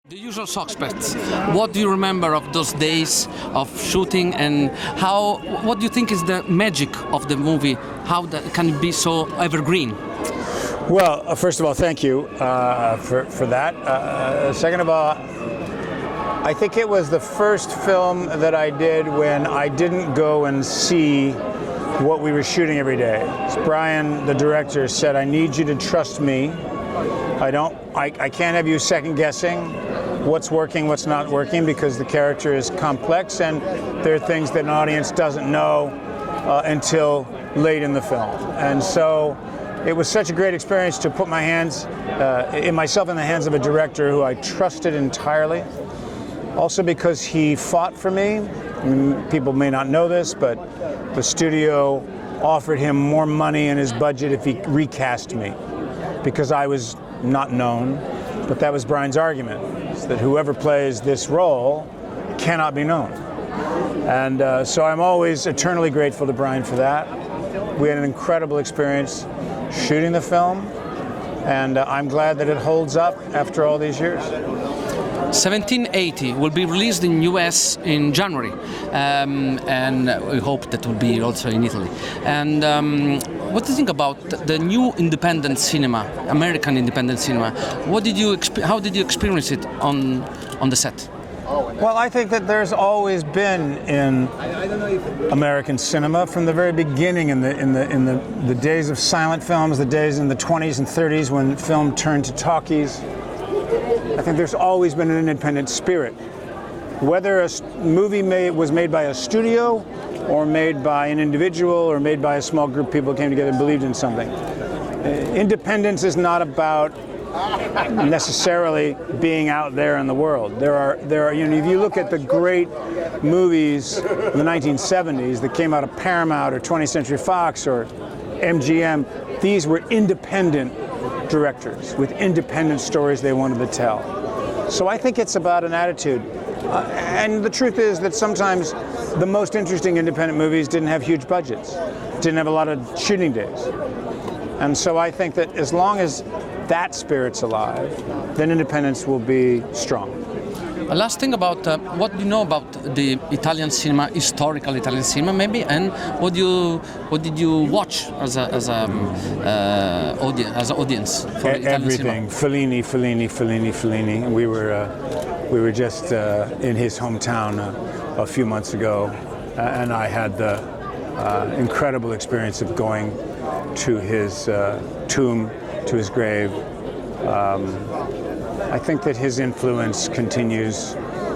The usual suspects. What do you remember of those days of shooting, and what do you think is the magic of the movie? How can it be so evergreen? Well, first of all, thank you for that. Second of all, I think it was the first film that I did when I didn't go and see what we were shooting every day. Brian, the director, said, "I need you to trust me. I can't have you second guessing what's working, what's not working, because the character is complex and there are things that an audience doesn't know until late in the film." And so it was such a great experience to put myself in the hands of a director who I trusted entirely. Also because he fought for me. People may not know this, but the studio offered him more money in his budget if he recast me, because I was not known. But that was Brian's argument, that whoever plays this role cannot be known. And so I'm always eternally grateful to Brian for that. We had an incredible experience shooting the film, and I'm glad that it holds up after all these years. 1780 will be released in US in January, and we hope that will be also in Italy. And what do you think about the new independent cinema, American independent cinema? How did you experience it on the set? Well, I think that there's always been in American cinema from the very beginning, in the days of silent films, the days in the 20s and 30s when film turned to talkies. I think there's always been an independent spirit. Whether a movie was made by a studio or made by an individual or made by a small group of people who came together and believed in something. Independence is not about necessarily being out there in the world. There are, if you look at the great movies in the 1970s that came out of Paramount or 20th Century Fox or MGM, these were independent directors with independent stories they wanted to tell. So I think it's about an attitude. And the truth is that sometimes the most interesting independent movies didn't have huge budgets, didn't have a lot of shooting days. And so I think that as long as that spirit's alive, then independence will be strong. Last thing about what do you know about the Italian cinema, historical Italian cinema maybe, and what did you watch as an audience for Italian everything. cinema? Fellini. And we were just in his hometown a few months ago, and I had the incredible experience of going to his tomb, to his grave. I think that his influence continues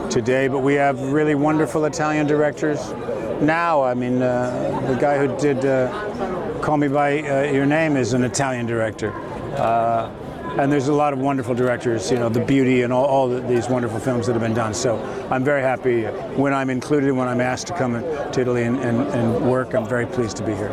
today, but we have really wonderful Italian directors now. I mean, the guy who did Call Me By Your Name is an Italian director. And there's a lot of wonderful directors, The Beauty and all these wonderful films that have been done. So I'm very happy when I'm included, when I'm asked to come to Italy and work. I'm very pleased to be here.